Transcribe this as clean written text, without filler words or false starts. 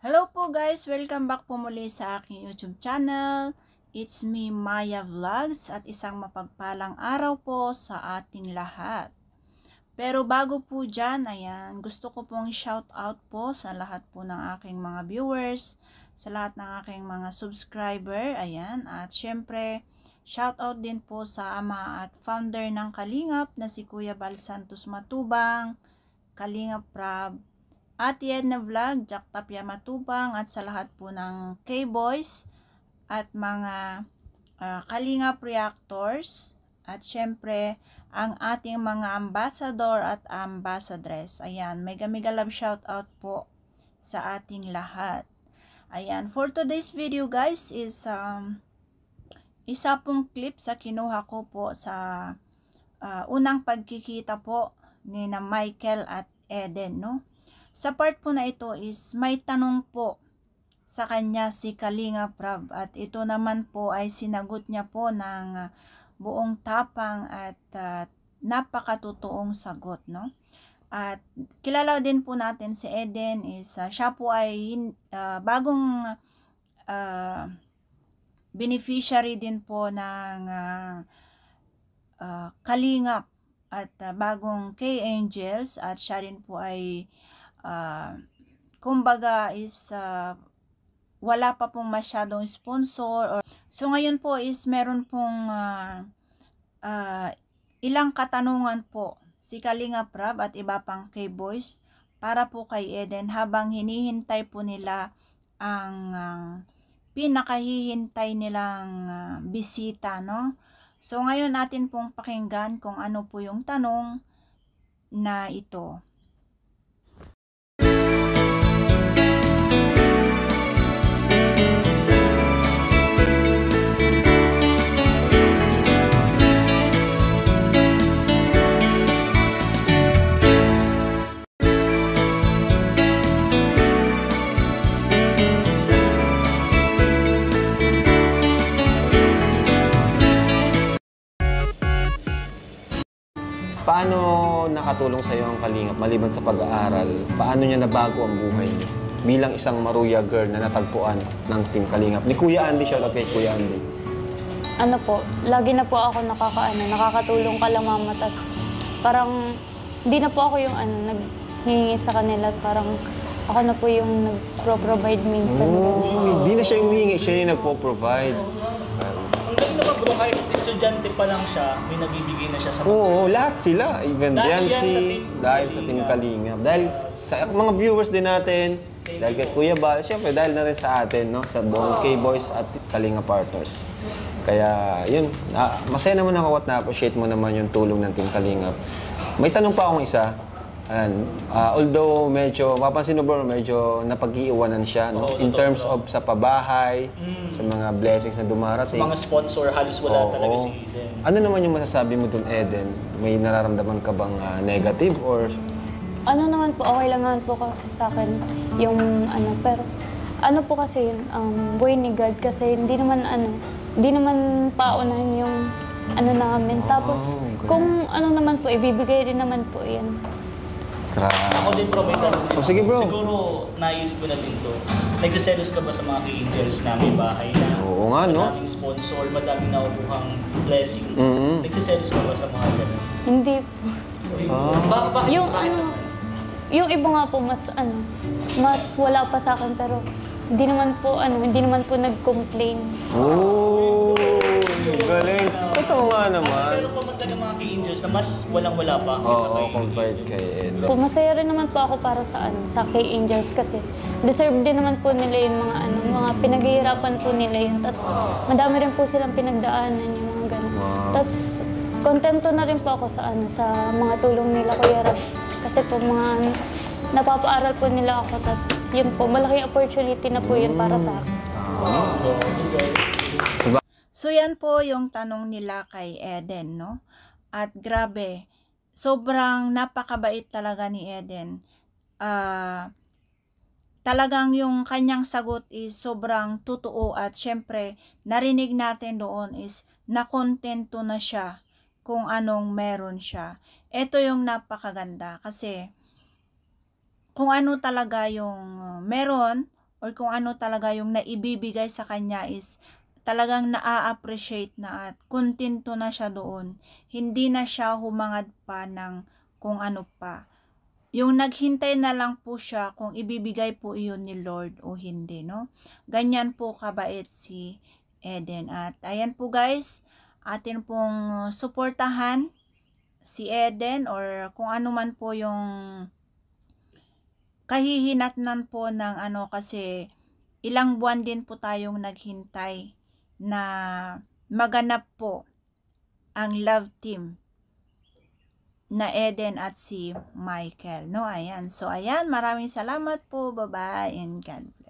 Hello po guys! Welcome back po muli sa aking YouTube channel. It's me, Maya Vlogs, at isang mapagpalang araw po sa ating lahat. Pero bago po dyan, ayan, gusto ko pong shout out po sa lahat po ng aking mga viewers, sa lahat ng aking mga subscriber, ayan, at syempre, shout out din po sa ama at founder ng Kalingap na si Kuya Bal Santos Matubang, Kalingap Prab, Ate Edna Vlog, Jack Tapia Matubang, at sa lahat po ng K-Boys at mga Kalingap Reactors, at syempre ang ating mga ambassador at ambassadress. Ayan, mega love shout out po sa ating lahat. Ayan, for today's video guys is isa pong clip sa kinuha ko po sa unang pagkikita po ni na Michael at Eden, no? Sa part po na ito is may tanong po sa kanya si Kalingap Prab, at ito naman po ay sinagot niya po ng buong tapang at napakatotoong sagot, no? At kilala din po natin si Eden is siya po ay bagong beneficiary din po ng Kalingap at bagong K-Angels, at siya rin po ay kumbaga is wala pa pong masyadong sponsor. So ngayon po is meron pong ilang katanungan po si Kalingap Prab at iba pang K-Boys para po kay Eden habang hinihintay po nila ang pinakahihintay nilang bisita, no? So ngayon natin pong pakinggan kung ano po yung tanong na ito. Paano nakatulong sa iyo ang Kalingap maliban sa pag-aaral? Paano niya nabago ang buhay niyo bilang isang Maruya girl na natagpuan ng Team Kalingap? Ni Kuya Andy, shout out kay Kuya Andy. Ano po, lagi na po ako nakakatulong ka lang mama, tas parang hindi na po ako yung naghihingi sa kanila, parang ako na po yung nagpro-provide minsan. Hindi na siya yung humingi, siya yung nagpo-provide. Ang galing naman bro, kahit estudyante pa lang siya, may nabibigay na siya sa mga. Oo, lahat sila. Even Dahil yan sa Yancy, dahil sa Team Kalingap. Dahil sa mga viewers din natin, dahil kay Kuya Bal, syempre dahil na rin sa atin, no? Sa buong K-Boys at Kalingap Partners. Kaya yun, masaya naman ako at na-appreciate mo naman yung tulong ng Team Kalingap. May tanong pa akong isa. Although medyo, mapansin mo bro, medyo napag-iiwanan siya, no? In terms of sa pabahay, sa mga blessings na dumarating. Sa mga sponsor, halos wala talaga si Eden. Ano naman yung masasabi mo dun, Eden? May nararamdaman ka bang negative or? Ano naman po, okay lang naman po kasi sa akin yung pero ano po kasi yun, buhay ni God, kasi hindi naman paunahan yung namin. Tapos kung ano naman po, ibibigay rin naman po yan. Ako din bro, may tanong din. Sige bro. Siguro naisip ko na din to. Nagsiselos ka ba sa mga K-Angels na may bahay na? Oo nga, no? Madaming sponsor, madaming nakukuhang blessing. Nagsiselos ka ba sa mga ganun? Hindi po. Bakit? Yung iba nga po mas wala pa sa akin, pero hindi naman po nag-complain. Oh, galing. Totoo nga naman. Pero pumunta ng mga K-Angels na mas walang-wala pa kaysa Oo, kay compared kay Eden. Masaya rin naman po ako para sa K-Angels, kasi deserve din naman po nila yung mga pinaghihirapan po nila yun. Tapos madami rin po silang pinagdaanan yung mga ganun. Tapos kontento na rin po ako sa mga tulong nila, Kuya Rab. Kasi po mga napapaaral po nila ako. Tapos yun po, malaking opportunity na po yun para sa akin. So yan po yung tanong nila kay Eden, no? At grabe, sobrang napakabait talaga ni Eden. Talagang yung kanyang sagot is sobrang totoo, at syempre narinig natin doon is nakontento na siya kung anong meron siya. Ito yung napakaganda kasi kung ano talaga yung meron or kung ano talaga yung naibibigay sa kanya is talagang na-appreciate na at kontento na siya doon. Hindi na siya humangad pa ng kung ano pa. Yung naghintay na lang po siya kung ibibigay po iyon ni Lord o hindi, no? Ganyan po kabait si Eden. At ayan po guys, atin pong suportahan si Eden or kung ano man po yung kahihinatnan po ng ano, kasi ilang buwan din po tayong naghintay na maganap po ang love team na Eden at si Michael, no? Ayan. So, ayan. Maraming salamat po. Bye-bye and God bless.